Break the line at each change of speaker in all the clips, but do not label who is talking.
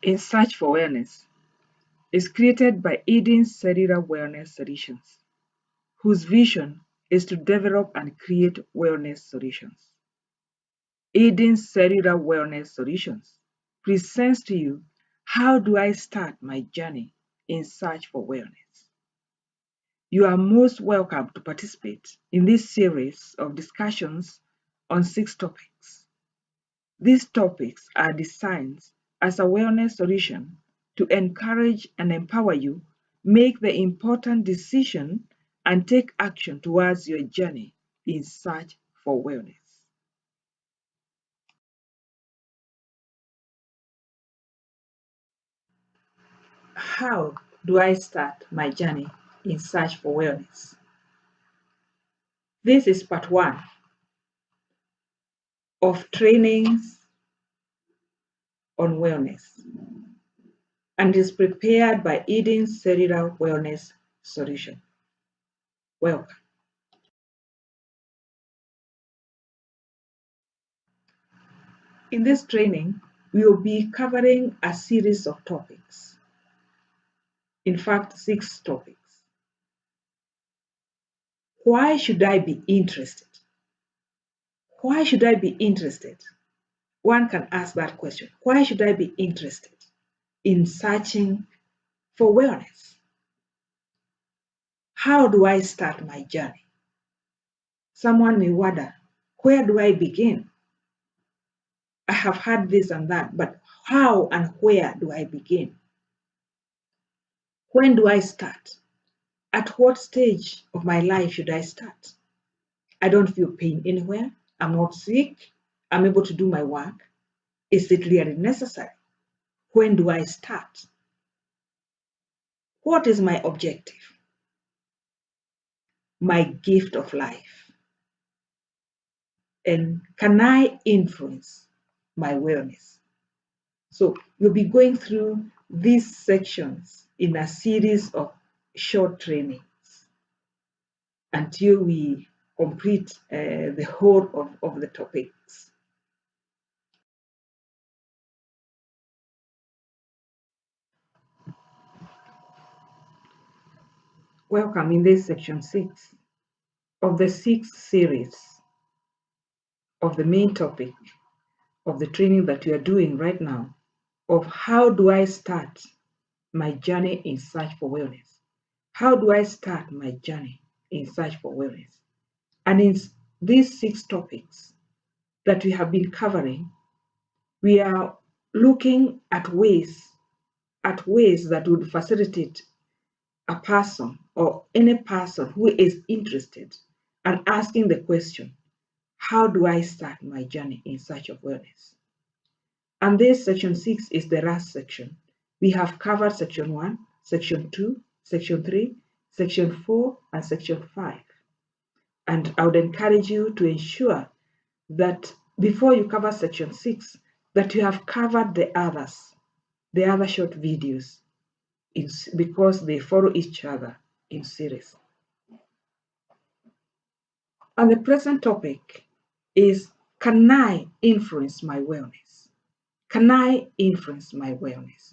in Search for Wellness is created by Eden Cellular Wellness Solutions, whose vision is to develop and create wellness solutions. Eden Cellular Wellness Solutions presents to you How Do I Start My Journey in Search for Wellness? You are most welcome to participate in this series of discussions on 6 topics. These topics are designed as a wellness solution to encourage and empower you make the important decision and take action towards your journey in search for wellness. How do I start my journey in search for wellness? This is part 1 of trainings on wellness and is prepared by Eden Cellular Wellness Solution. Welcome. In this training, we will be covering a series of topics. In fact, 6 topics. Why should I be interested? Why should I be interested? One can ask that question. Why should I be interested in searching for wellness? How do I start my journey? Someone may wonder, where do I begin? I have had this and that, but how and where do I begin? When do I start? At what stage of my life should I start? I don't feel pain anywhere. I'm not sick. I'm able to do my work. Is it really necessary? When do I start? What is my objective? My gift of life? And can I influence my wellness? So we'll be going through these sections in a series of short trainings until we complete the whole of the topics. Welcome in this section 6 of the 6th series of the main topic of the training that we are doing right now of how do I start my journey in search for wellness? How do I start my journey in search for wellness? And in these 6 topics that we have been covering, we are looking at ways that would facilitate a person or any person who is interested and asking the question, how do I start my journey in search of wellness? And this section 6 is the last section. We have covered section 1, section 2, section 3, section 4, and section 5. And I would encourage you to ensure that before you cover section 6, that you have covered the other short videos, because they follow each other in series. And the present topic is, can I influence my wellness? Can I influence my wellness?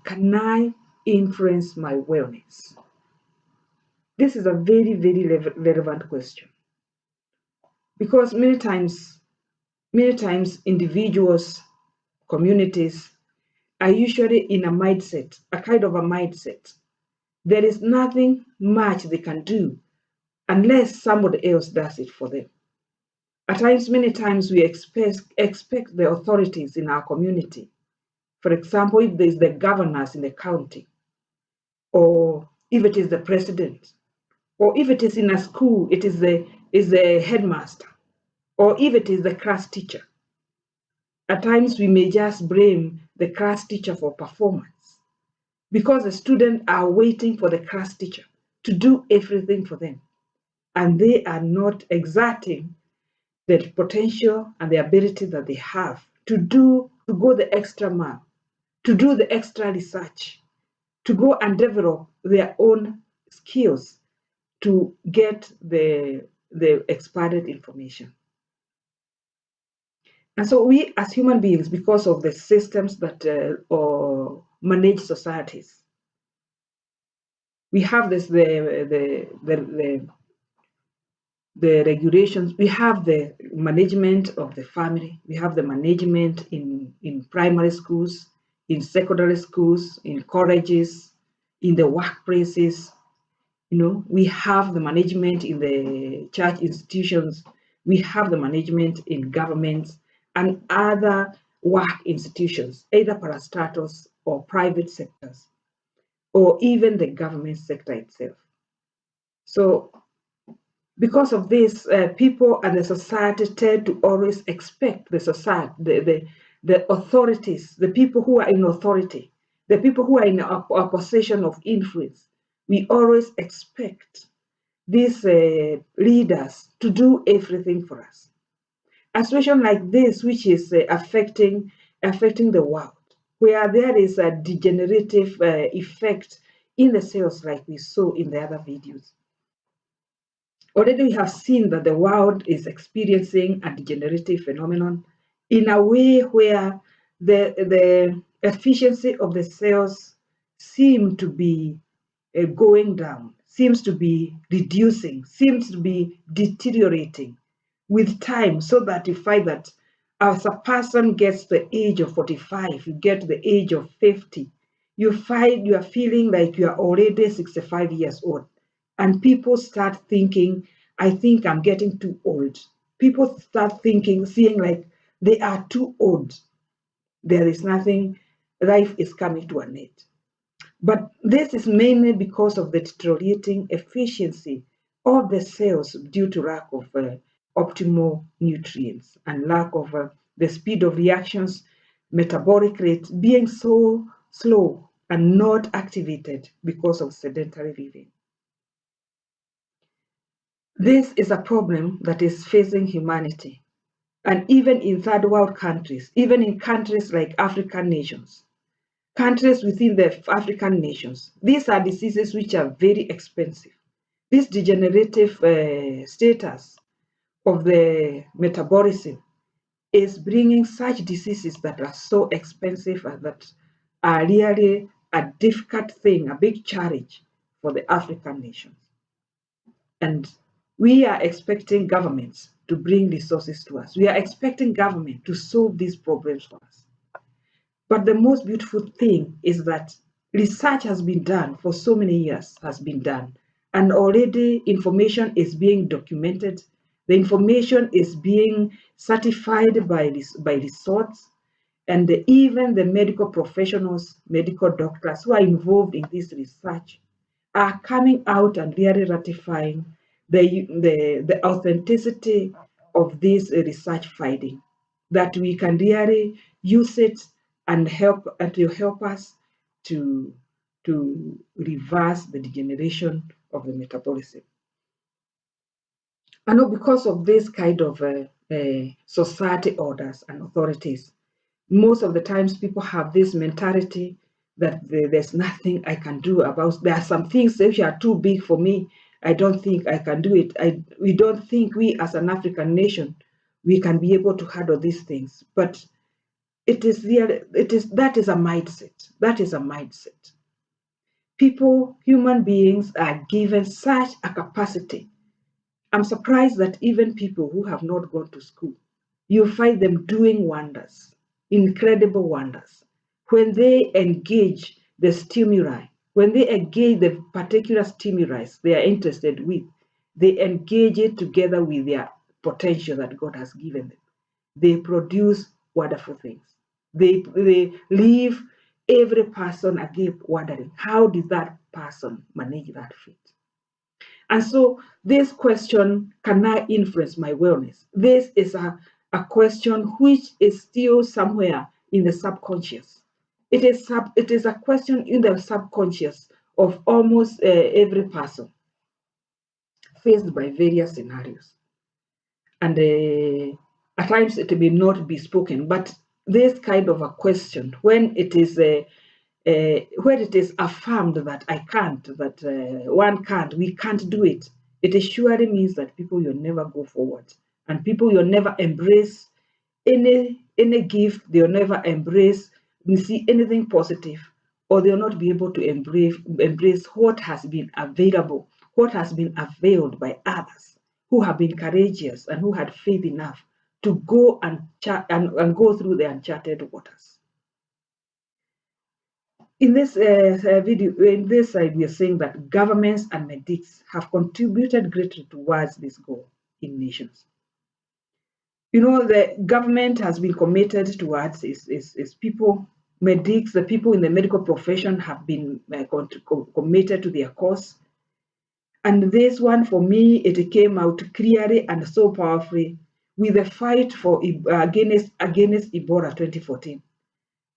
Can I influence my wellness? This is a very, very relevant question, because many times individuals, communities are usually in a mindset, a kind of a mindset. There is nothing much they can do unless somebody else does it for them. At times, many times we expect the authorities in our community. For example, if there's the governors in the county, or if it is the president, or if it is in a school, it is the headmaster, or if it is the class teacher. At times we may just blame the class teacher for performance, because the students are waiting for the class teacher to do everything for them, and they are not exerting the potential and the ability that they have to go the extra mile, to do the extra research, to go and develop their own skills to get the expanded information. And so we as human beings, because of the systems that manage societies, we have this the regulations, we have the management of the family, we have the management in primary schools, in secondary schools, in colleges, in the workplaces. We have the management in the church institutions, we have the management in governments and other work institutions, either parastatals or private sectors, or even the government sector itself. So because of this, people and the society tend to always expect the society, the authorities, the people who are in authority, the people who are in a position of influence. We always expect these leaders to do everything for us. A situation like this, which is affecting the world, where there is a degenerative effect in the cells, like we saw in the other videos. Already we have seen that the world is experiencing a degenerative phenomenon in a way where the efficiency of the cells seem to be going down, seems to be reducing, seems to be deteriorating with time, so that you find that as a person gets the age of 45, you get to the age of 50, you find you are feeling like you are already 65 years old. And people start thinking, I think I'm getting too old. People start thinking, seeing like they are too old. There is nothing, life is coming to an end. But this is mainly because of the deteriorating efficiency of the cells due to lack of optimal nutrients and lack of the speed of reactions, metabolic rate being so slow and not activated because of sedentary living. This is a problem that is facing humanity, and even in third world countries, even in countries like African nations, countries within the African nations. These are diseases which are very expensive. This degenerative status of the metabolism is bringing such diseases that are so expensive and that are really a difficult thing, a big challenge for the African nations. And we are expecting governments to bring resources to us. We are expecting government to solve these problems for us. But the most beautiful thing is that research has been done for so many years, has been done, and already information is being documented. The information is being certified by resorts, and even the medical professionals, medical doctors who are involved in this research are coming out and really ratifying the authenticity of this research finding, that we can really use it and to help us to reverse the degeneration of the metabolism. I know because of this kind of society orders and authorities, most of the times people have this mentality that there's nothing I can do about. There are some things which are too big for me. I don't think I can do it. We don't think we as an African nation, we can be able to handle these things. But that is a mindset. That is a mindset. People, human beings are given such a capacity. I'm surprised that even people who have not gone to school, you find them doing wonders, incredible wonders. When they engage the stimuli, when they engage the particular stimuli they are interested with, they engage it together with their potential that God has given them. They produce wonderful things. They leave every person agape wondering, how did that person manage that feat? And so this question, can I influence my wellness? This is a question which is still somewhere in the subconscious. It is a question in the subconscious of almost every person faced by various scenarios. And at times it may not be spoken, but this kind of a question, when it is affirmed that I can't, that one can't, we can't do it, it surely means that people will never go forward, and people will never embrace any gift, they'll never embrace, see anything positive, or they'll not be able to embrace what has been available, what has been availed by others who have been courageous and who had faith enough to go and go through the uncharted waters. In this video, in this side, we are saying that governments and medics have contributed greatly towards this goal in nations. You know, the government has been committed towards is people, medics, the people in the medical profession have been committed to their cause. And this one, for me, it came out clearly and so powerfully with the fight for against Ebola 2014.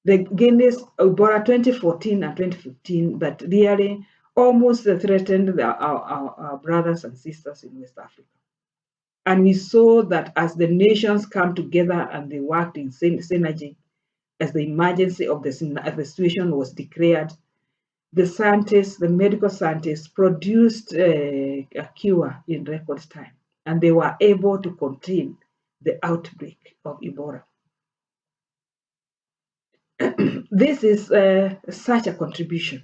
Against Ebola 2014 and 2015 that really almost threatened our brothers and sisters in West Africa. And we saw that as the nations come together and they worked in synergy, as the emergency of the situation was declared, the scientists, the medical scientists, produced a cure in record time, and they were able to contain the outbreak of Ebola. This is such a contribution.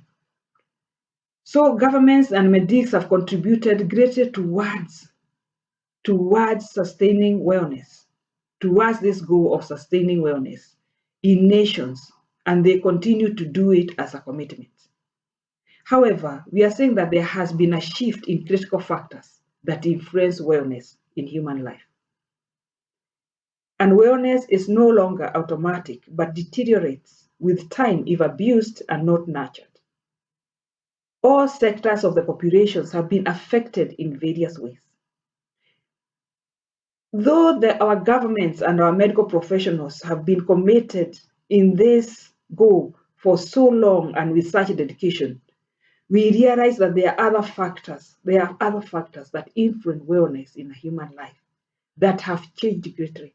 So governments and medics have contributed greatly towards sustaining wellness, towards this goal of sustaining wellness in nations, and they continue to do it as a commitment. However, we are saying that there has been a shift in critical factors that influence wellness in human life. And wellness is no longer automatic, but deteriorates with time if abused and not nurtured. All sectors of the populations have been affected in various ways. Though our governments and our medical professionals have been committed in this goal for so long and with such dedication, we realize that there are other factors that influence wellness in a human life that have changed greatly.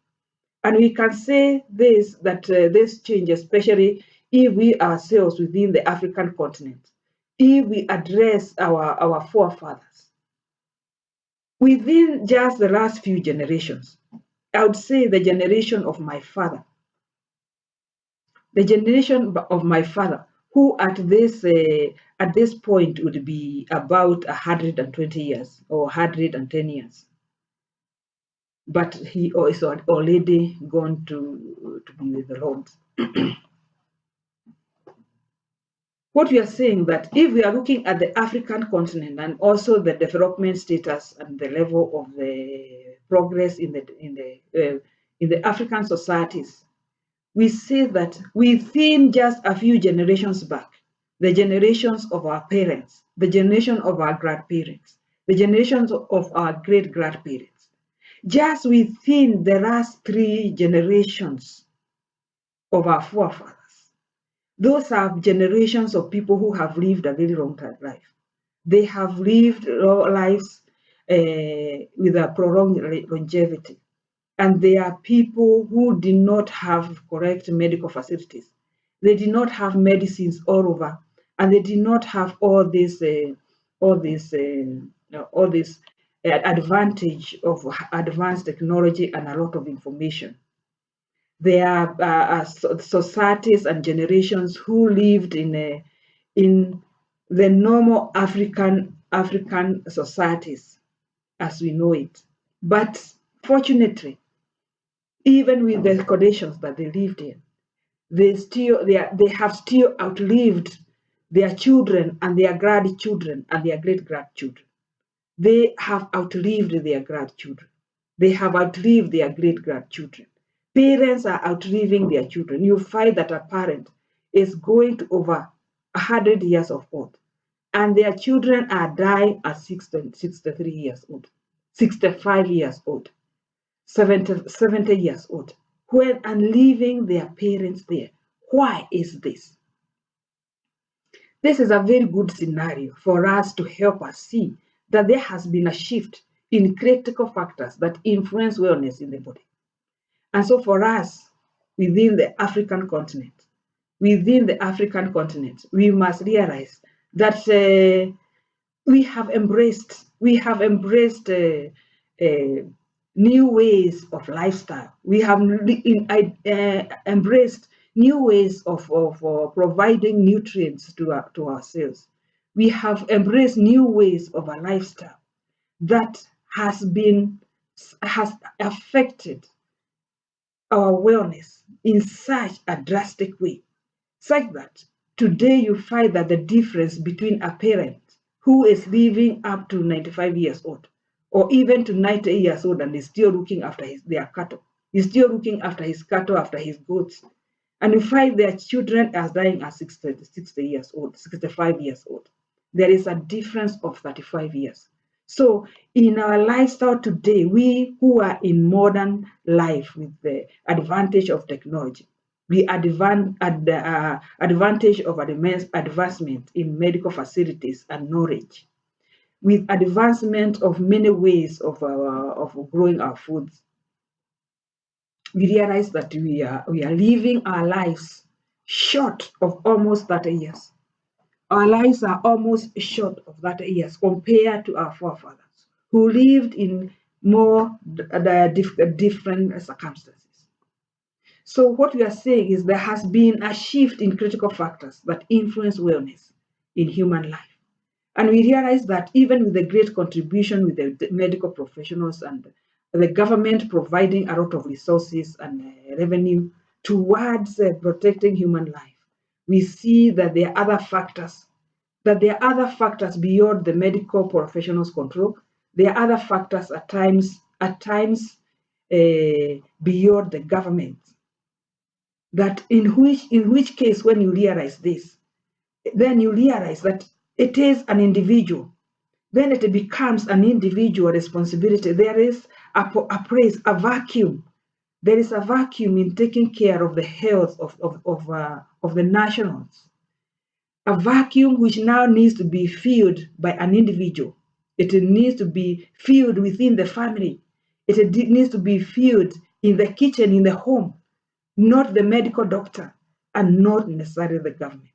And we can say this, that this change, especially if we ourselves within the African continent, if we address our forefathers, within just the last few generations, I would say the generation of my father, who at this point would be about 120 years or 110 years. But he is already gone to be with the Lord. What we are saying that if we are looking at the African continent and also the development status and the level of the progress in the African societies, we see that within just a few generations back, the generations of our parents, the generation of our grandparents, the generations of our great-grandparents, just within the last 3 generations of our forefathers, those are generations of people who have lived a very long life. They have lived lives with a prolonged longevity. And they are people who did not have correct medical facilities. They did not have medicines all over, and they did not have all this advantage of advanced technology and a lot of information. There are societies and generations who lived in the normal African societies as we know it. But fortunately, even with the conditions that they lived in, they have still outlived their children and their grandchildren and their great-grandchildren. They have outlived their grandchildren. They have outlived their great-grandchildren. Parents are outliving their children. You find that a parent is going to over 100 years of old, and their children are dying at 63 years old, 65 years old, 70 years old, and leaving their parents there. Why is this? This is a very good scenario for us to help us see that there has been a shift in critical factors that influence wellness in the body. And so for us, within the African continent, we must realize that we have embraced new ways of lifestyle. We have embraced new ways of providing nutrients to ourselves. We have embraced new ways of a lifestyle that has affected our wellness in such a drastic way, such that today you find that the difference between a parent who is living up to 95 years old or even to 90 years old and is still looking after their cattle, is still looking after his cattle, after his goats, and you find their children are dying at 60 years old, 65 years old. There is a difference of 35 years. So in our lifestyle today, we who are in modern life with the advantage of technology, the advantage of advancement in medical facilities and knowledge, with advancement of many ways of growing our foods, we realize that we are living our lives short of almost 30 years. Our lives are almost short of 30 years compared to our forefathers who lived in more different circumstances. So what we are saying is there has been a shift in critical factors that influence wellness in human life. And we realize that even with the great contribution with the medical professionals and the government providing a lot of resources and revenue towards protecting human life, we see that there are other factors, beyond the medical professionals' control. There are other factors at times beyond the government. That in which case, when you realize this, then you realize that it is an individual. Then it becomes an individual responsibility. There is a vacuum. There is a vacuum in taking care of the health of the nationals. A vacuum which now needs to be filled by an individual. It needs to be filled within the family. It needs to be filled in the kitchen, in the home, not the medical doctor, and not necessarily the government.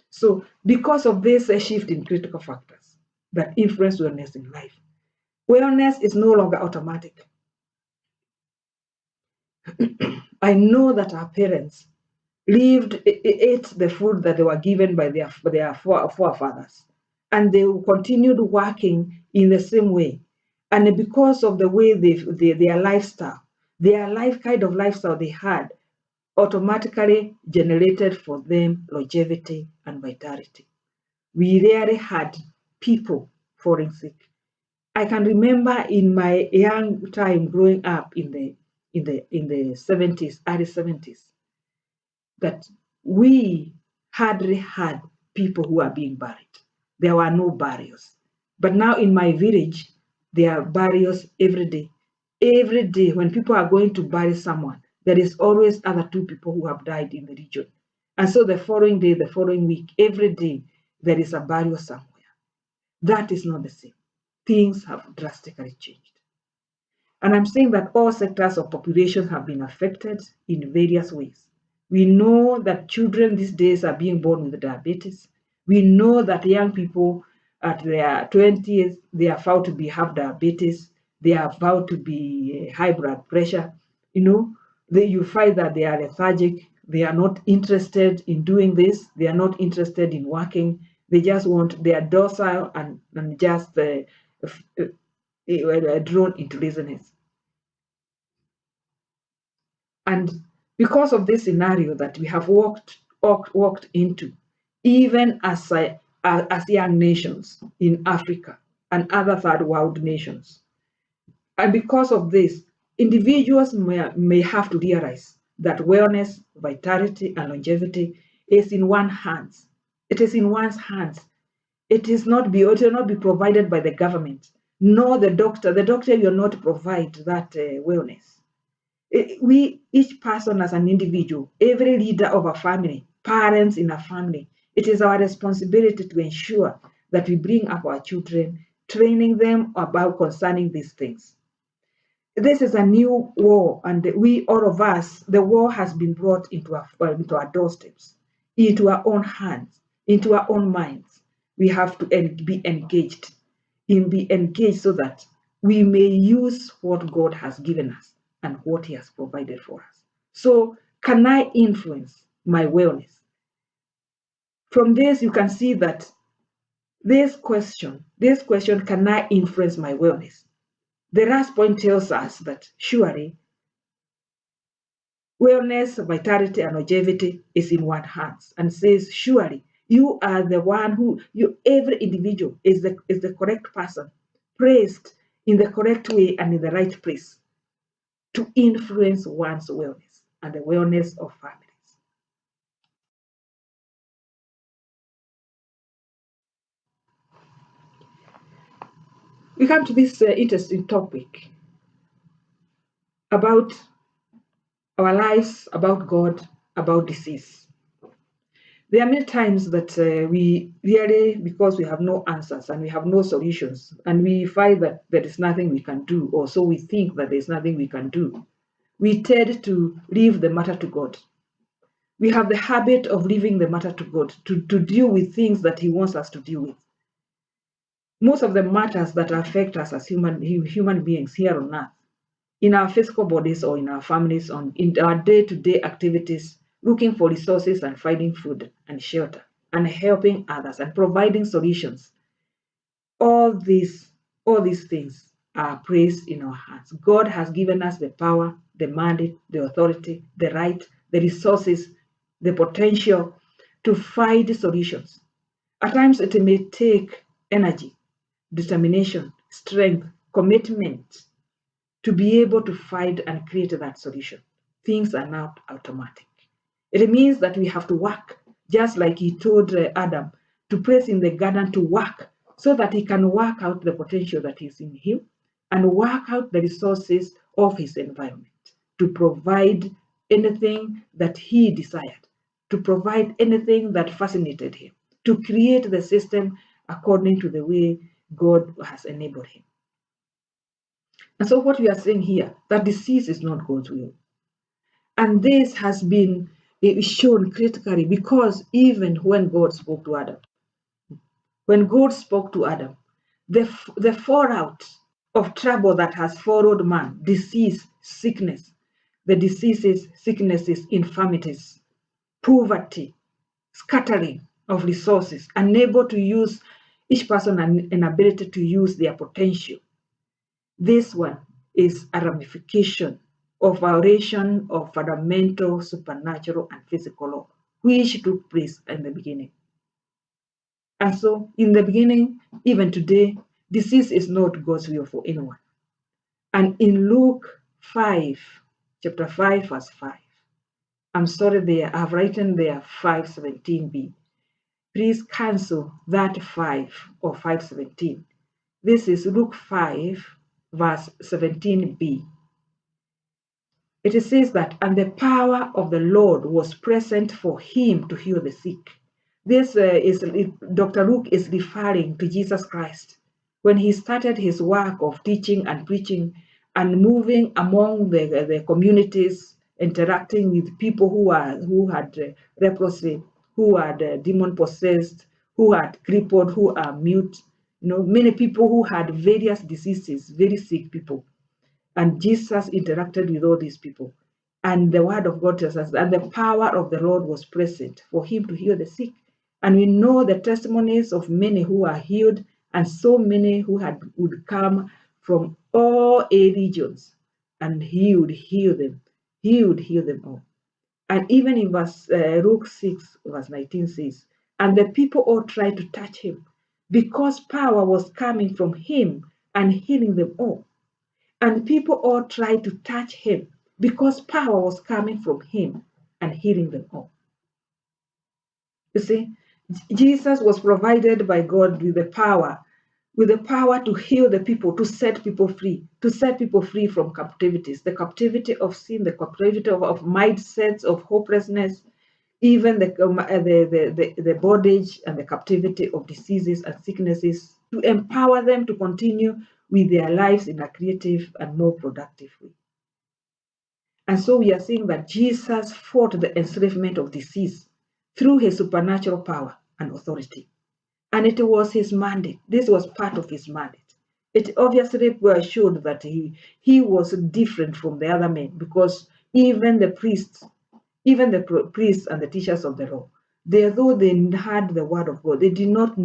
So because of this shift in critical factors that influence wellness in life, wellness is no longer automatic. I know that our parents ate the food that they were given by their forefathers, and they continued working in the same way. And because of the way their lifestyle, kind of lifestyle they had, automatically generated for them longevity and vitality. We rarely had people falling sick. I can remember in my young time growing up in the 70s, early 70s, that we hardly had people who are being buried. There were no burials. But now in my village, there are burials every day. Every day when people are going to bury someone, there is always other 2 people who have died in the region. And so the following day, the following week, every day, there is a burial somewhere. That is not the same. Things have drastically changed. And I'm saying that all sectors of population have been affected in various ways. We know that children these days are being born with diabetes. We know that young people at their 20s, they are found to have diabetes. They are found to be high blood pressure. You find that they are lethargic. They are not interested in doing this. They are not interested in working. They just want, they are docile and just drawn into laziness. And because of this scenario that we have walked into, even as young nations in Africa and other third world nations, and because of this, individuals may have to realize that wellness, vitality, and longevity is in one's hands. It is in one's hands. It will not be provided by the government, nor the doctor. The doctor will not provide that wellness. Each person as an individual, every leader of a family, parents in a family, it is our responsibility to ensure that we bring up our children, training them about concerning these things. This is a new war, and all of us, the war has been brought into our doorsteps, into our own hands, into our own minds. We have to be engaged so that we may use what God has given us and what He has provided for us. So, can I influence my wellness? From this, you can see that this question, can I influence my wellness? The last point tells us that surely wellness, vitality, and longevity is in one hands, and says, surely you are the one who, every individual is the correct person, placed in the correct way and in the right place to influence one's wellness and the wellness of families. We come to this interesting topic about our lives, about God, about disease. There are many times that we really, because we have no answers and we have no solutions, and we find that there is nothing we can do, or so we think that there's nothing we can do, we tend to leave the matter to God. We have the habit of leaving the matter to God, to deal with things that He wants us to deal with. Most of the matters that affect us as human beings here on earth, in our physical bodies or in our families, in our day-to-day activities, looking for resources and finding food and shelter and helping others and providing solutions. All these things are placed in our hands. God has given us the power, the mandate, the authority, the right, the resources, the potential to find solutions. At times it may take energy, determination, strength, commitment to be able to find and create that solution. Things are not automatic. It means that we have to work, just like He told Adam to place in the garden to work, so that he can work out the potential that is in him and work out the resources of his environment to provide anything that he desired, to provide anything that fascinated him, to create the system according to the way God has enabled him. And so what we are saying here, that disease is not God's will. And this has been shown critically because even when God spoke to Adam, the fallout of trouble that has followed man, disease, sickness, the diseases, sicknesses, infirmities, poverty, scattering of resources, unable to use each person an ability to use their potential. This one is a ramification of violation of fundamental supernatural and physical law, which took place in the beginning. And so, in the beginning, even today, disease is not God's will for anyone. And in Luke 5, chapter 5, verse 5, I'm sorry there, I've written there 5:17b. Please cancel that 5 or 5:17. This is Luke 5, verse 17b. It says that, and the power of the Lord was present for him to heal the sick. This Dr. Luke is referring to Jesus Christ when he started his work of teaching and preaching and moving among the communities, interacting with people who had leprosy, who had demon possessed, who had crippled, who are mute. Many people who had various diseases, very sick people. And Jesus interacted with all these people. And the word of God tells us that the power of the Lord was present for him to heal the sick. And we know the testimonies of many who are healed and so many who would come from all regions, and he would heal them. He would heal them all. And even in Luke 6, verse 19 says, and the people all tried to touch him because power was coming from him and healing them all. And people all tried to touch him because power was coming from him and healing them all. You see, Jesus was provided by God with the power to heal the people, to set people free from captivities, the captivity of sin, the captivity of mindsets of hopelessness, even the bondage and the captivity of diseases and sicknesses, to empower them to continue with their lives in a creative and more productive way. And so we are seeing that Jesus fought the enslavement of disease through his supernatural power and authority. And it was his mandate. This was part of his mandate. It obviously showed that he was different from the other men, because even the priests and the teachers of the law, though they had the word of God, they did not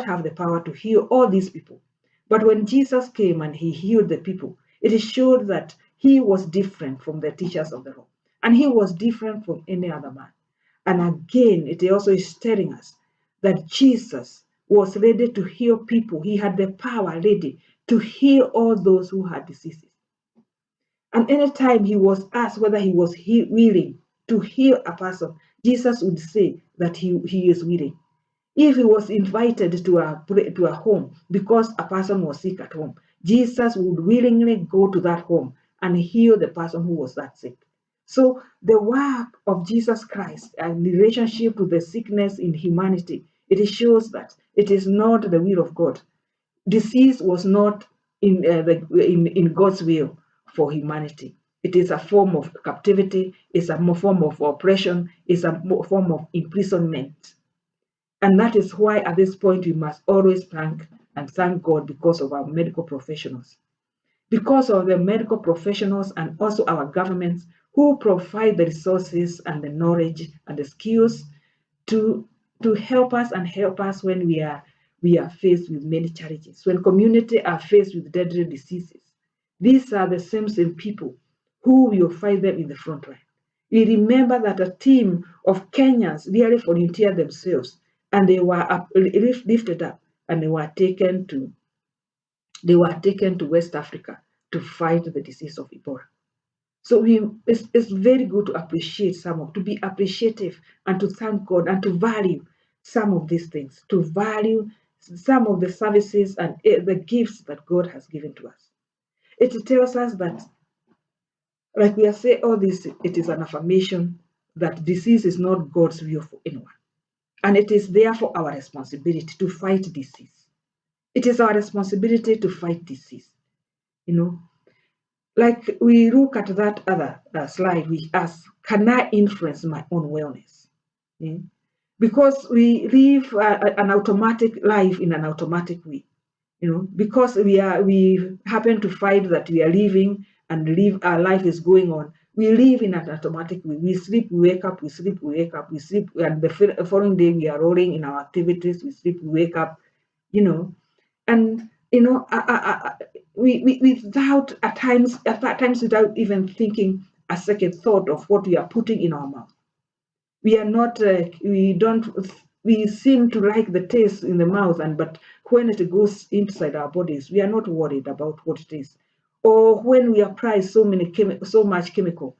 have the power to heal all these people. But when Jesus came and he healed the people, it showed that he was different from the teachers of the law, and he was different from any other man. And again, it also is telling us that Jesus was ready to heal people. He had the power ready to heal all those who had diseases. And anytime he was asked whether he was willing to heal a person, Jesus would say that he is willing. If he was invited to a home because a person was sick at home, Jesus would willingly go to that home and heal the person who was that sick. So the work of Jesus Christ and the relationship to the sickness in humanity, it shows that it is not the will of God. Disease was not in God's will for humanity. It is a form of captivity, it's a form of oppression, it's a form of imprisonment. And that is why at this point we must always thank God because of our medical professionals. Because of the medical professionals and also our governments who provide the resources and the knowledge and the skills to help us when we are faced with many challenges. When community are faced with deadly diseases, these are the same people who will find them in the front line. We remember that a team of Kenyans really volunteered themselves, and they were lifted up, and they were taken to West Africa to fight the disease of Ebola. So it's very good to appreciate to be appreciative and to thank God and to value some of these things, to value some of the services and the gifts that God has given to us. It tells us that, like we are saying all this, it is an affirmation that disease is not God's will for anyone. And it is therefore our responsibility to fight disease. It is our responsibility to fight disease. Like we look at that other slide, we ask, can I influence my own wellness? Yeah? Because we live an automatic life in an automatic way. Because we happen to find that we are living and our life is going on. We live in an automatic way. We sleep, we wake up, we sleep, we wake up, we sleep, and the following day we are rolling in our activities. We sleep, we wake up, and we without at times without even thinking a second thought of what we are putting in our mouth. We are not we seem to like the taste in the mouth, but when it goes inside our bodies, we are not worried about what it is. Or when we apply so much chemical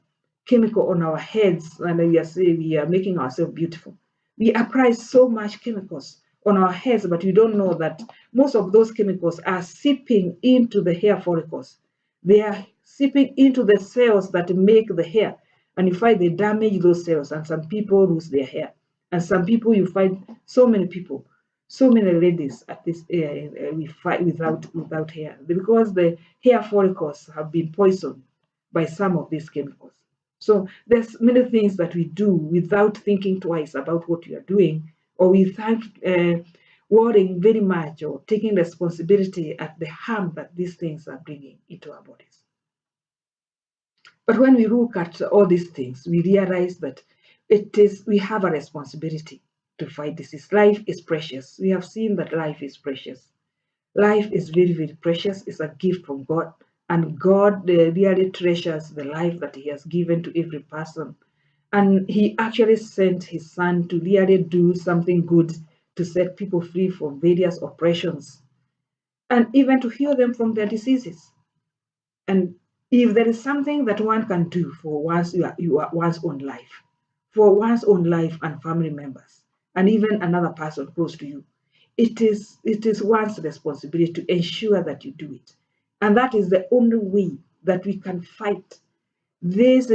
on our heads, and we are making ourselves beautiful. We apply so much chemicals on our heads, but we don't know that most of those chemicals are seeping into the hair follicles. They are seeping into the cells that make the hair, and you find they damage those cells, and some people lose their hair. And some people, you find so many ladies at this we fight without hair, because the hair follicles have been poisoned by some of these chemicals. So there's many things that we do without thinking twice about what we are doing, or without worrying very much or taking responsibility at the harm that these things are bringing into our bodies. But when we look at all these things, we realize that we have a responsibility to fight disease. Life is precious. We have seen that life is precious. Life is very, very precious. It's a gift from God. And God really treasures the life that He has given to every person. And He actually sent His Son to really do something good, to set people free from various oppressions, and even to heal them from their diseases. And if there is something that one can do for one's own life, for one's own life and family members, and even another person close to you, it is one's responsibility to ensure that you do it. And that is the only way that we can fight this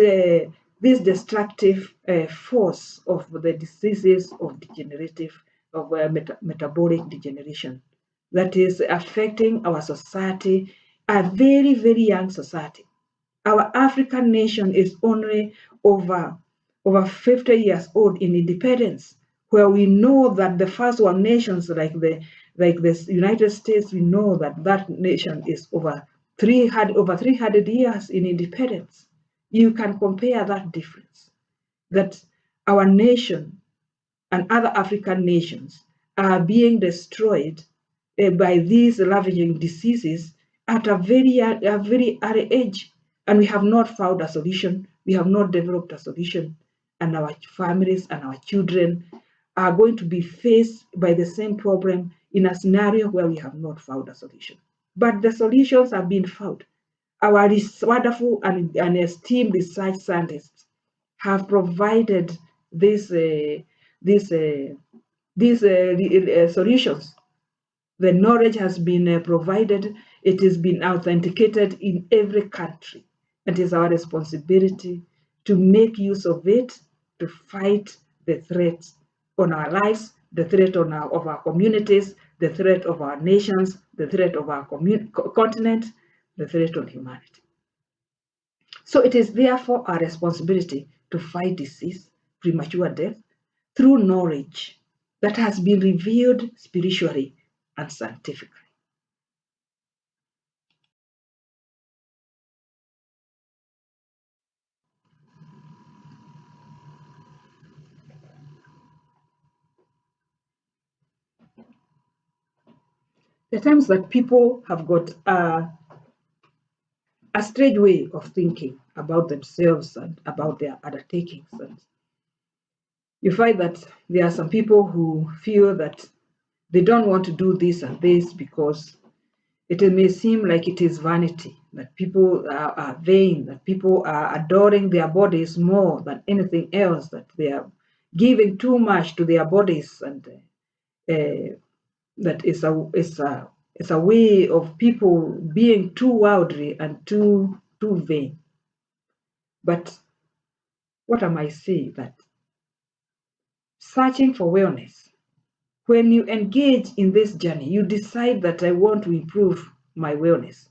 destructive force of the diseases of metabolic degeneration that is affecting our society, a very, very young society. Our African nation is only over 50 years old in independence, where we know that the first world nations like the Like the United States, we know that that nation is over 300 years in independence. You can compare that difference, that our nation and other African nations are being destroyed by these ravaging diseases at a very early age, and we have not found a solution. We have not developed a solution, and our families and our children are going to be faced by the same problem in a scenario where we have not found a solution. But the solutions have been found. Our wonderful and esteemed research scientists have provided these these uh, solutions. The knowledge has been provided, it has been authenticated in every country. It is our responsibility to make use of it to fight the threat on our lives, the threat of our communities, the threat of our nations, the threat of our continent, the threat on humanity. So it is therefore our responsibility to fight disease, premature death, through knowledge that has been revealed spiritually and scientifically. There are times that people have got a strange way of thinking about themselves and about their undertakings. And you find that there are some people who feel that they don't want to do this and this because it may seem like it is vanity, that people are vain, that people are adoring their bodies more than anything else, that they are giving too much to their bodies, and that it's a way of people being too worldly and too vain. But what am I saying? That searching for wellness, when you engage in this journey, you decide that I want to improve my wellness.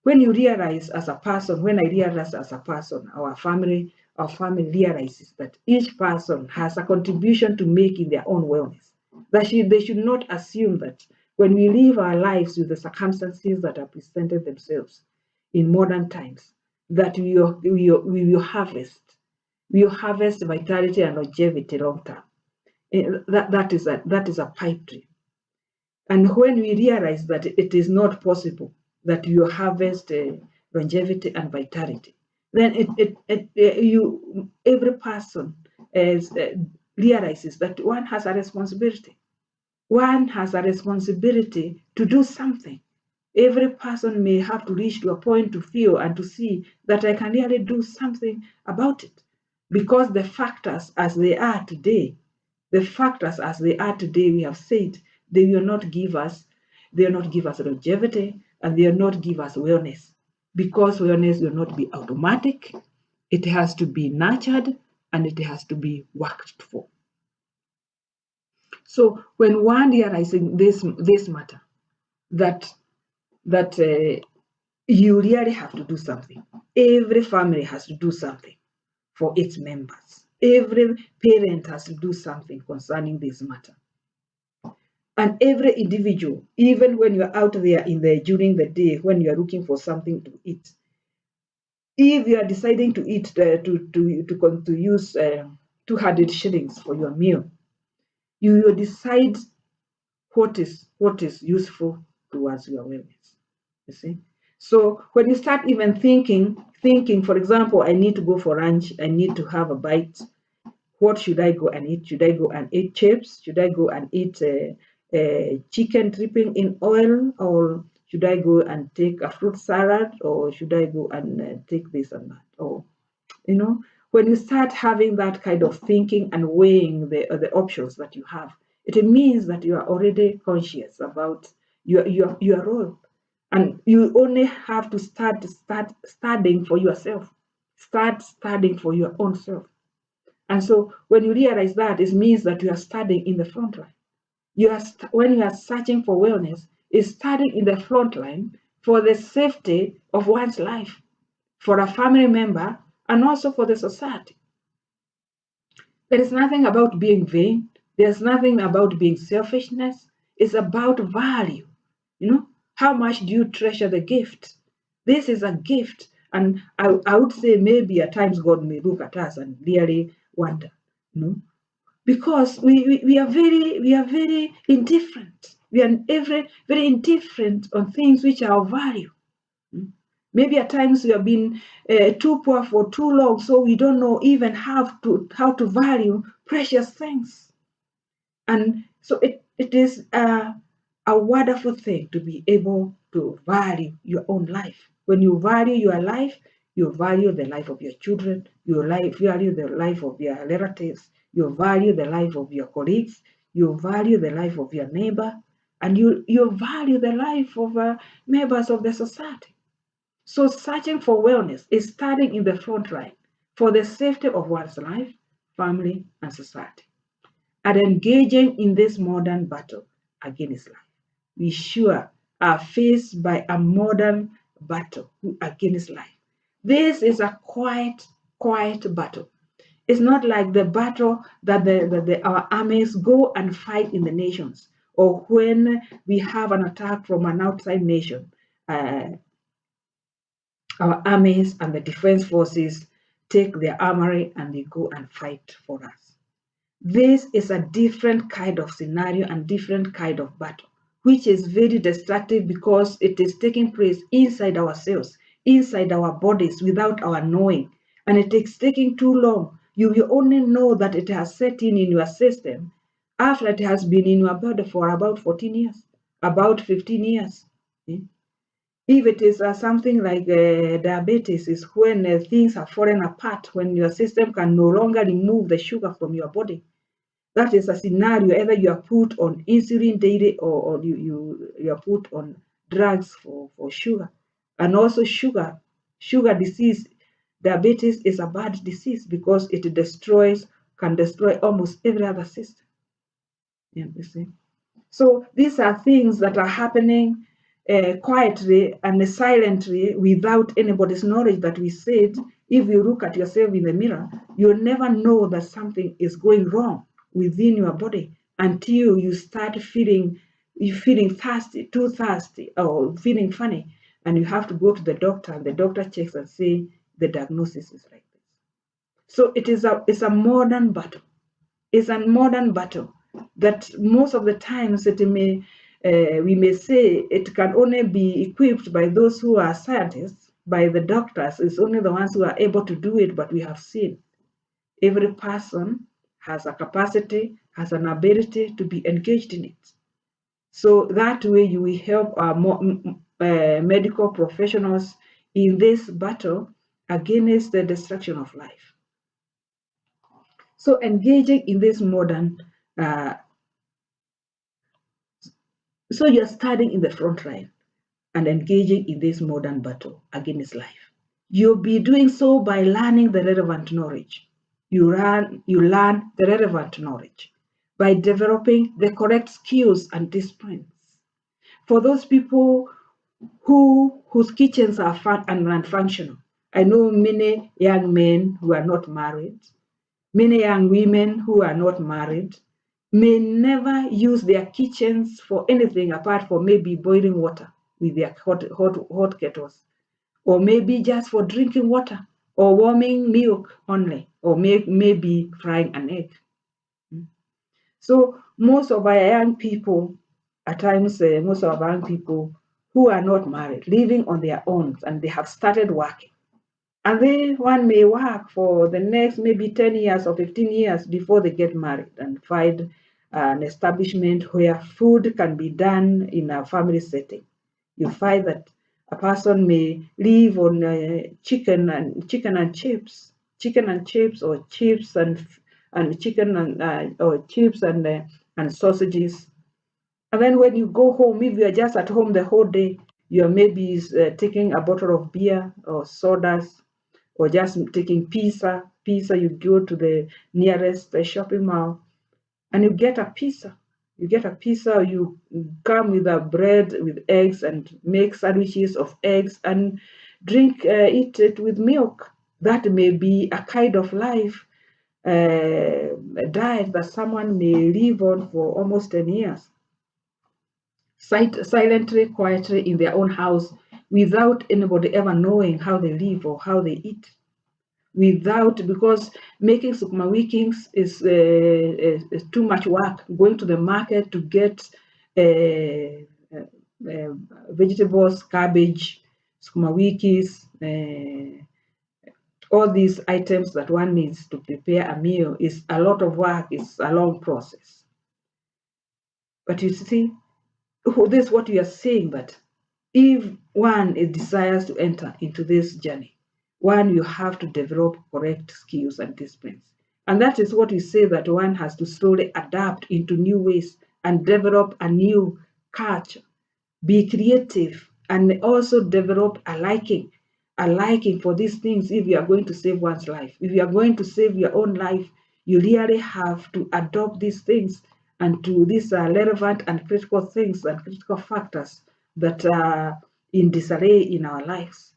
When you realize as a person, when I realize as a person, our family realizes that each person has a contribution to make in their own wellness. That they should not assume that when we live our lives with the circumstances that are presented themselves in modern times, that we will harvest. We will harvest vitality and longevity long term. That is a pipe dream. And when we realize that it is not possible that you harvest longevity and vitality, then every person realizes that one has a responsibility. One has a responsibility to do something. Every person may have to reach to a point to feel and to see that I can really do something about it. Because the factors as they are today, we have said, they will not give us longevity, and they will not give us wellness. Because wellness will not be automatic, it has to be nurtured and it has to be worked for. So when one realizing this matter, that you really have to do something. Every family has to do something for its members. Every parent has to do something concerning this matter. And every individual, even when you're out there during the day, when you're looking for something to eat, if you are deciding to eat to use 200 shillings for your meal, you will decide what is useful towards your wellness. You see. So when you start even thinking, for example, I need to go for lunch, I need to have a bite. What should I go and eat? Should I go and eat chips? Should I go and eat chicken dripping in oil? Or should I go and take a fruit salad? Or should I go and take this and that? Or, when you start having that kind of thinking and weighing the options that you have, it means that you are already conscious about your role. And you only have to start studying for yourself. Start studying for your own self. And so when you realize that, it means that you are studying in the front line. When you are searching for wellness, is studying in the front line for the safety of one's life, for a family member, and also for the society. There is nothing about being vain. There's nothing about being selfishness. It's about value. How much do you treasure the gift? This is a gift. And I would say maybe at times God may look at us and really wonder, because we are very indifferent. We are very indifferent on things which are of value. Maybe at times we have been too poor for too long, so we don't know even how to value precious things. And so it is a wonderful thing to be able to value your own life. When you value your life, you value the life of your children, you value the life of your relatives, you value the life of your colleagues, you value the life of your neighbor, and you value the life of members of the society. So searching for wellness is starting in the front line for the safety of one's life, family, and society. And engaging in this modern battle against life, we sure are faced by a modern battle against life. This is a quiet battle. It's not like the battle that our armies go and fight in the nations, or when we have an attack from an outside nation. Our armies and the defense forces take their armory and they go and fight for us. This is a different kind of scenario and different kind of battle, which is very destructive because it is taking place inside ourselves, inside our bodies without our knowing. And it is taking too long. You will only know that it has set in your system after it has been in your body for about 14 years, about 15 years. If it is something like diabetes, is when things are falling apart, when your system can no longer remove the sugar from your body. That is a scenario. Either you are put on insulin daily, or you are put on drugs for sugar. And also sugar disease, diabetes is a bad disease because it can destroy almost every other system. You see? So these are things that are happening quietly and silently without anybody's knowledge. That we said, if you look at yourself in the mirror, you'll never know that something is going wrong within your body until you start feeling thirsty, too thirsty, or feeling funny, and you have to go to the doctor, and the doctor checks and say the diagnosis is like this. So it's a modern battle. It's a modern battle that most of the times we may say it can only be equipped by those who are scientists, by the doctors. It's only the ones who are able to do it, but we have seen every person has a capacity, has an ability to be engaged in it. So that way you will help our medical professionals in this battle against the destruction of life. So engaging in this modern so you're starting in the front line and engaging in this modern battle against life. You'll be doing so by learning the relevant knowledge. You learn the relevant knowledge by developing the correct skills and disciplines. For those people whose kitchens are fun and non-functional, I know many young men who are not married, many young women who are not married, may never use their kitchens for anything apart from maybe boiling water with their hot kettles, or maybe just for drinking water, or warming milk only, or maybe frying an egg. So most of our young people, at times, most of our young people who are not married, living on their own, and they have started working. And then one may work for the next maybe 10 years or 15 years before they get married and find an establishment where food can be done in a family setting. You find that a person may live on chicken and chips, or chips and chicken or chips and sausages. And then when you go home, if you are just at home the whole day, you are maybe taking a bottle of beer or sodas, or just taking pizza. You go to the nearest shopping mall and you get a pizza. Or you come with a bread with eggs and make sandwiches of eggs and eat it with milk. That may be a kind of life diet that someone may live on for almost 10 years. silently, quietly in their own house, without anybody ever knowing how they live or how they eat. Because making sukuma wikis is too much work. Going to the market to get vegetables, cabbage, sukuma wikis, all these items that one needs to prepare a meal is a lot of work. It's a long process. But you see, this is what you are saying, that if one desires to enter into this journey, one, you have to develop correct skills and disciplines. And that is what we say, that one has to slowly adapt into new ways and develop a new culture, be creative, and also develop a liking for these things. If you are going to save one's life, if you are going to save your own life, you really have to adopt these things. And these are relevant and critical things and critical factors that are in disarray in our lives.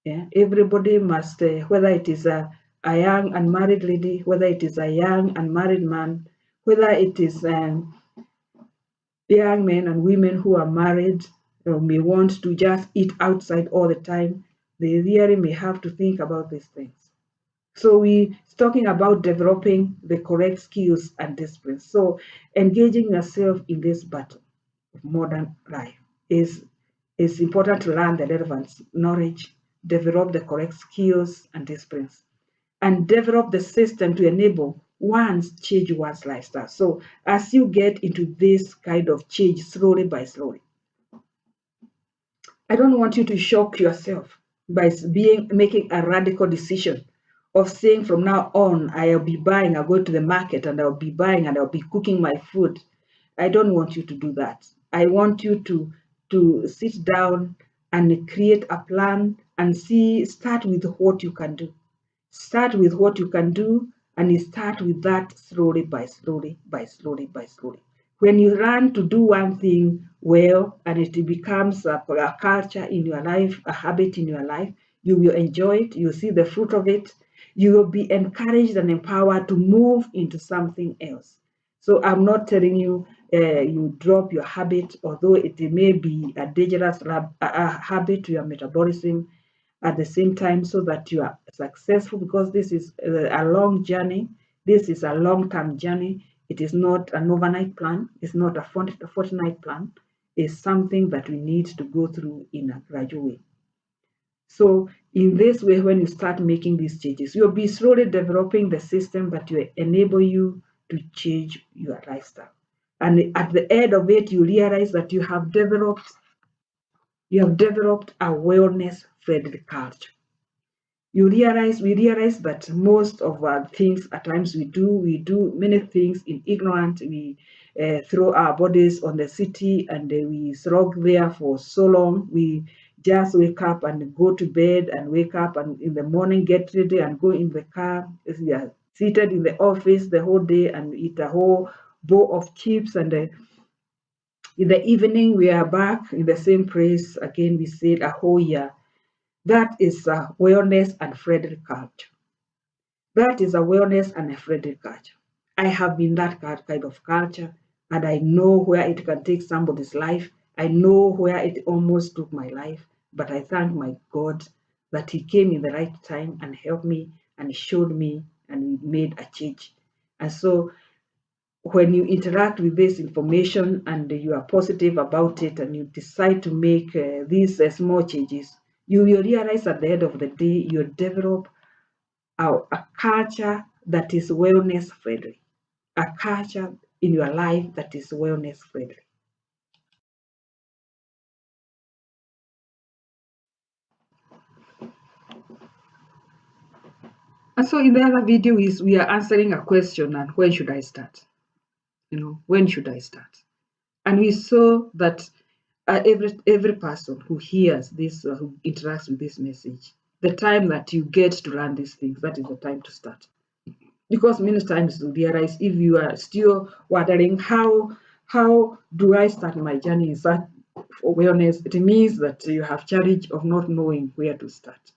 Yeah? Everybody must, whether it is a young unmarried lady, whether it is a young unmarried man, whether it is young men and women who are married may want to just eat outside all the time, they really may have to think about these things. So we're talking about developing the correct skills and disciplines. So engaging yourself in this battle of modern life is important to learn the relevant knowledge, develop the correct skills and disciplines, and develop the system to enable one's change one's lifestyle. So as you get into this kind of change slowly by slowly, I don't want you to shock yourself by making a radical decision of saying, from now on, I'll be buying, I'll go to the market and I'll be buying and I'll be cooking my food. I don't want you to do that. I want you to sit down and create a plan and start with what you can do. Start with what you can do, and you start with that slowly by slowly by slowly by slowly. When you learn to do one thing well and it becomes a culture in your life, a habit in your life, you will enjoy it, you'll see the fruit of it, you will be encouraged and empowered to move into something else. So I'm not telling you you drop your habit, although it may be a dangerous habit to your metabolism at the same time, so that you are successful, because this is a long journey. This is a long-term journey. It is not an overnight plan. It's not a fortnight plan. It's something that we need to go through in a gradual way. So in this way, when you start making these changes, you'll be slowly developing the system that will enable you to change your lifestyle. And at the end of it, you realize that you have developed a wellness-friendly culture. We realize that most of our things, at times we do many things in ignorance. We throw our bodies on the city and we slog there for so long. We just wake up and go to bed and wake up and in the morning get ready and go in the car. We are seated in the office the whole day and eat a whole bowl of chips, and in the evening we are back in the same place again. We stayed a whole year. That is a wellness and friendly culture. That is a wellness and a friendly culture. I have been that kind of culture, and I know where it can take somebody's life. I know where it almost took my life, but I thank my God that He came in the right time and helped me and showed me, and we made a change. And so when you interact with this information and you are positive about it and you decide to make these small changes, you will realize at the end of the day, you develop a culture that is wellness friendly, a culture in your life that is wellness friendly. And so in the other video we are answering a question, and when should I start? When should I start? And we saw that every person who hears this, who interacts with this message, the time that you get to learn these things, that is the time to start. Because many times you realize, if you are still wondering how do I start my journey in search for wellness, it means that you have challenge of not knowing where to start.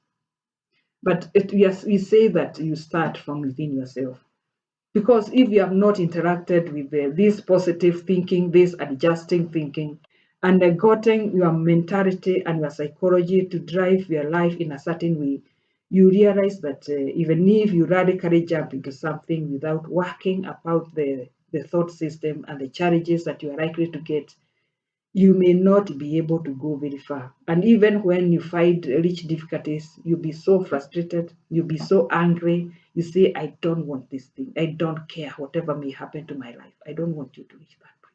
But we say that you start from within yourself. Because if you have not interacted with this positive thinking, this adjusting thinking, and gotten your mentality and your psychology to drive your life in a certain way, you realize that even if you radically jump into something without working about the thought system and the challenges that you are likely to get, you may not be able to go very far. And even when you find reach difficulties, you'll be so frustrated, you'll be so angry, you say, I don't want this thing, I don't care whatever may happen to my life, I don't want you to reach that place.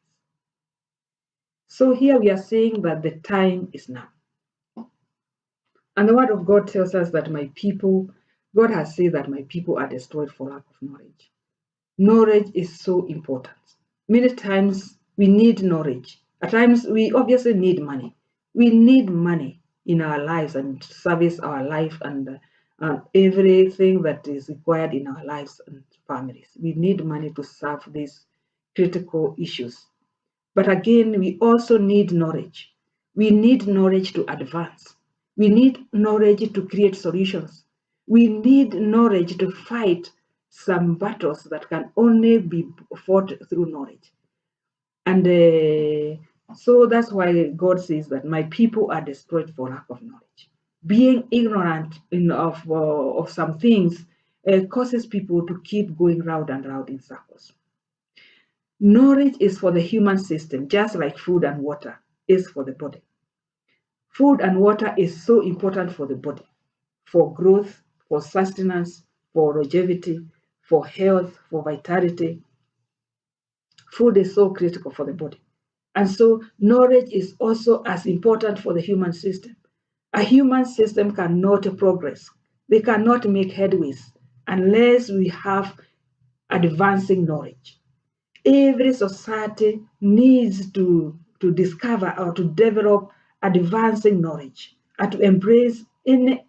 So here we are saying that the time is now. And the word of God tells us that God has said that my people are destroyed for lack of knowledge. Knowledge is so important. Many times we need knowledge. At times we obviously need money. We need money in our lives and to service our life and everything that is required in our lives and families. We need money to solve these critical issues. But again, we also need knowledge. We need knowledge to advance. We need knowledge to create solutions. We need knowledge to fight some battles that can only be fought through knowledge. And so that's why God says that my people are destroyed for lack of knowledge. Being ignorant of some things causes people to keep going round and round in circles. Knowledge is for the human system, just like food and water is for the body. Food and water is so important for the body, for growth, for sustenance, for longevity, for health, for vitality. Food is so critical for the body. And so knowledge is also as important for the human system. A human system cannot progress. They cannot make headways unless we have advancing knowledge. Every society needs to discover or to develop advancing knowledge and to embrace any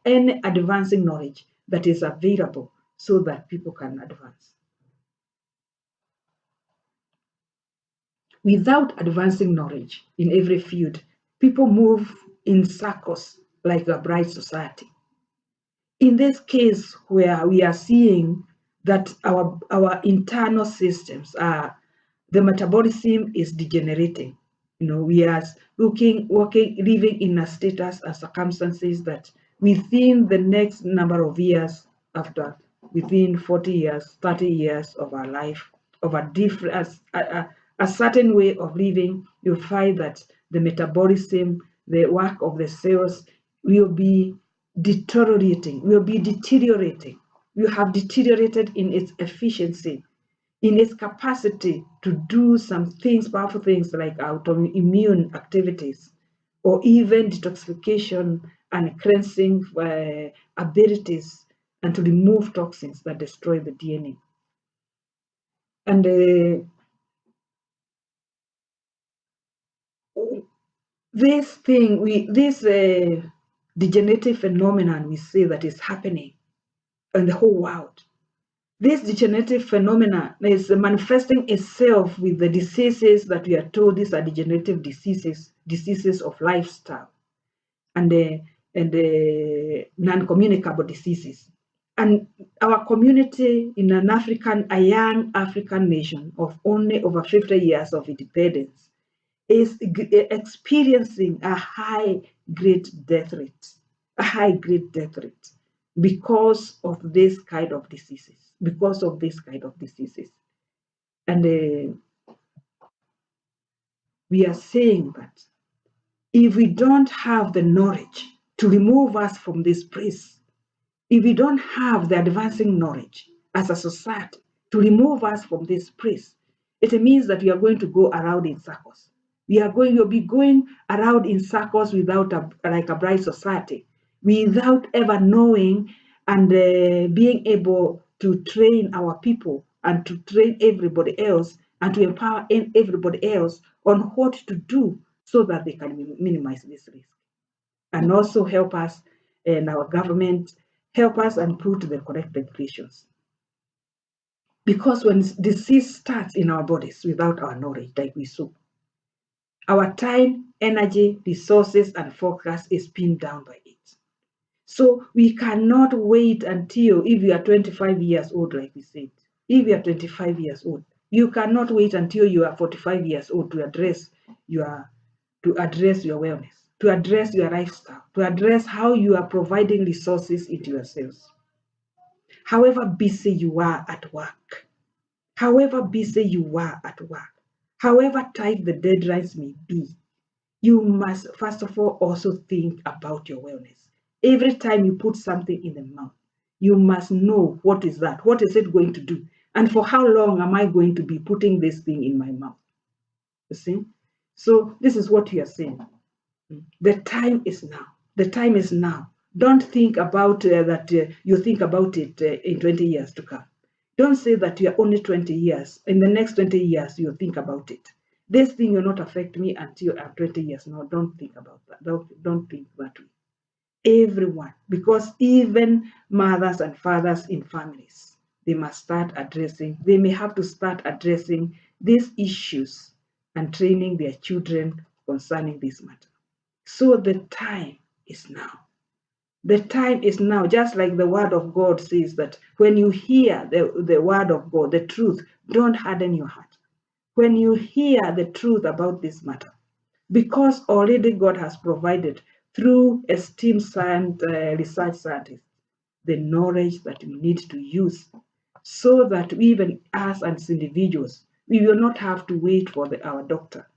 advancing knowledge that is available so that people can advance. Without advancing knowledge in every field, people move in circles like a bright society. In this case, where we are seeing that our internal systems are, the metabolism is degenerating. We are living in a status and circumstances that within the next number of years, within 40 years, 30 years of our life, of a certain way of living, you find that the metabolism, the work of the cells will be deteriorating, will have deteriorated in its efficiency, in its capacity to do some things, powerful things like autoimmune activities, or even detoxification and cleansing abilities, and to remove toxins that destroy the DNA. And this degenerative phenomenon we see that is happening in the whole world. This degenerative phenomena is manifesting itself with the diseases that we are told these are degenerative diseases of lifestyle, and non-communicable diseases. And our community in a young African nation of only over 50 years of independence is experiencing a high-grade death rate, because of this kind of diseases, And we are saying that if we don't have the knowledge to remove us from this place, if we don't have the advancing knowledge as a society to remove us from this place, it means that we are going to go around in circles. You'll be going around in circles without a bright society, without ever knowing and being able to train our people and to train everybody else and to empower everybody else on what to do so that they can minimize this risk. And also help us and our government help us and put the correct regulations. Because when disease starts in our bodies without our knowledge, like we saw, our time, energy, resources, and focus is pinned down by it. So we cannot wait until, if you are 25 years old, like we said, if you are 25 years old, you cannot wait until you are 45 years old to address your to address your wellness, to address your lifestyle, to address how you are providing resources into yourselves. However busy you are at work, however busy you are at work, however tight the deadlines may be, you must first of all also think about your wellness. Every time you put something in the mouth, you must know what is that, what is it going to do, and for how long am I going to be putting this thing in my mouth? You see? So this is what you are saying. The time is now. The time is now. Don't think about that you think about it in 20 years to come. Don't say that you are only 20 years. In the next 20 years, you'll think about it. This thing will not affect me until I'm 20 years. No, don't think about that. Don't think that way. Everyone, because even mothers and fathers in families, they may have to start addressing these issues and training their children concerning this matter. So the time is now. The time is now, just like the word of God says that when you hear the word of God, the truth, don't harden your heart. When you hear the truth about this matter, because already God has provided through esteemed research scientists the knowledge that we need to use so that even us as individuals, we will not have to wait for our doctor.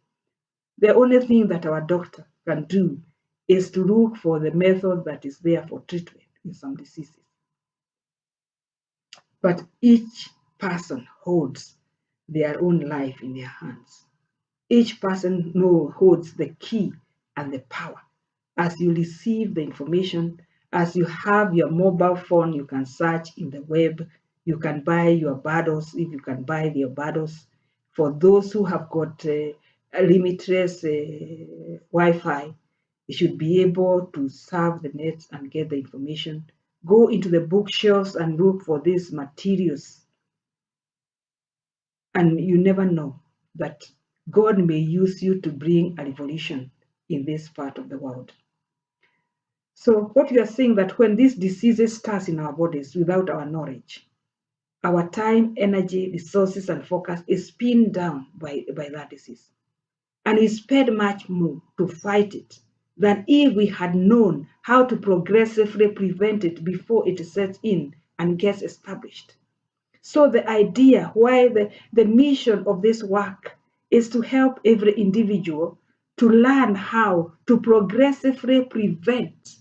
The only thing that our doctor can do is to look for the method that is there for treatment in some diseases. But each person holds their own life in their hands. Each person holds the key and the power. As you receive the information, as you have your mobile phone, you can search in the web, you can buy your bundles, if you can buy your bundles. For those who have got limitless Wi-Fi, you should be able to surf the net and get the information. Go into the bookshelves and look for these materials. And you never know that God may use you to bring a revolution in this part of the world. So what we are saying that when these diseases start in our bodies without our knowledge, our time, energy, resources, and focus is pinned down by that disease. And we spend much more to fight it than if we had known how to progressively prevent it before it sets in and gets established. So the idea, why the mission of this work is to help every individual to learn how to progressively prevent,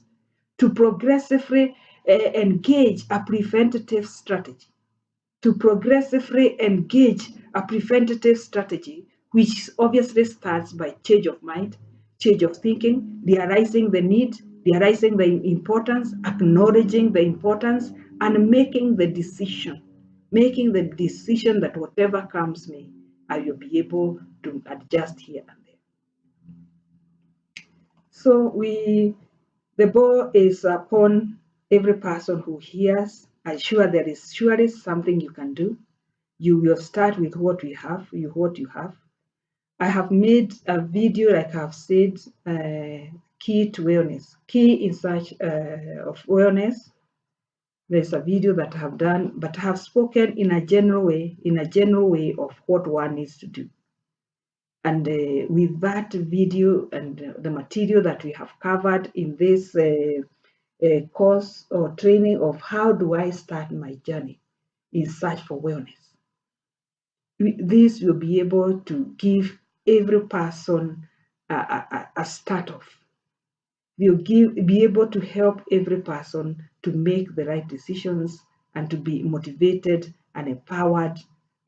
to progressively engage a preventative strategy, to progressively engage a preventative strategy, which obviously starts by change of mind, change of thinking, realizing the need, realizing the importance, acknowledging the importance, and making the decision that whatever comes me, I will be able to adjust here and there. So the ball is upon every person who hears. I'm sure there is surely something you can do. You will start with what you have. I have made a video, like I've said, key to wellness, key in search of wellness. There's a video that I have done, but I have spoken in a general way of what one needs to do. And with that video and the material that we have covered in this course or training of how do I start my journey in search for wellness, this will be able to give every person a start off. We'll be able to help every person to make the right decisions and to be motivated and empowered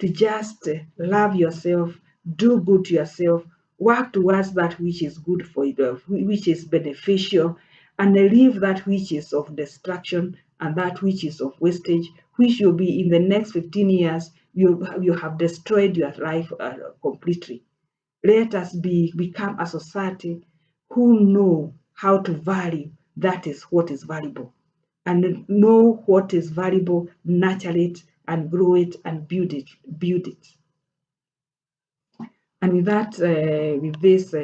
to just love yourself, do good to yourself, work towards that which is good for you, which is beneficial, and leave that which is of destruction and that which is of wastage, which will be in the next 15 years, you have destroyed your life completely. Let us become a society who know how to value that is what is valuable, and know what is valuable, nurture it and grow it and build it. And with that, with this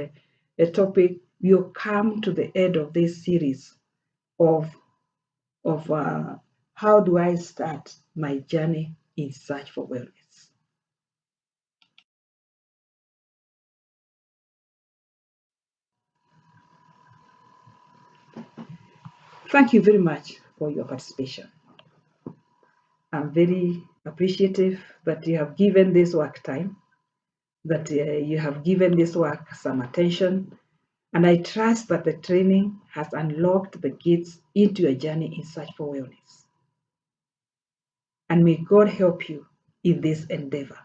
topic, we'll come to the end of this series of how do I start my journey in search for wellness. Thank you very much for your participation. I'm very appreciative that you have given this work time, that you have given this work some attention, and I trust that the training has unlocked the gates into your journey in search for wellness. And may God help you in this endeavor.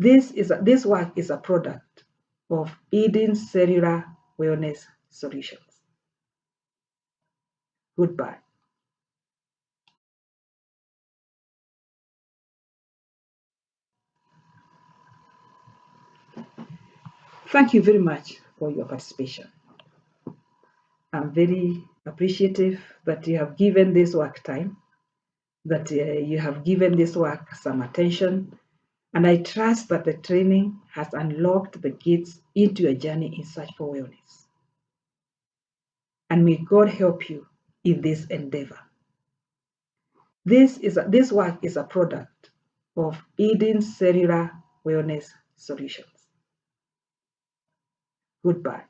This work is a product of Eden Cellular Wellness Solutions. Goodbye. Thank you very much for your participation. I'm very appreciative that you have given this work time, that you have given this work some attention, and I trust that the training has unlocked the gates into your journey in search for wellness. And may God help you in this endeavor. This work is a product of Eden Cellular Wellness Solutions. Goodbye.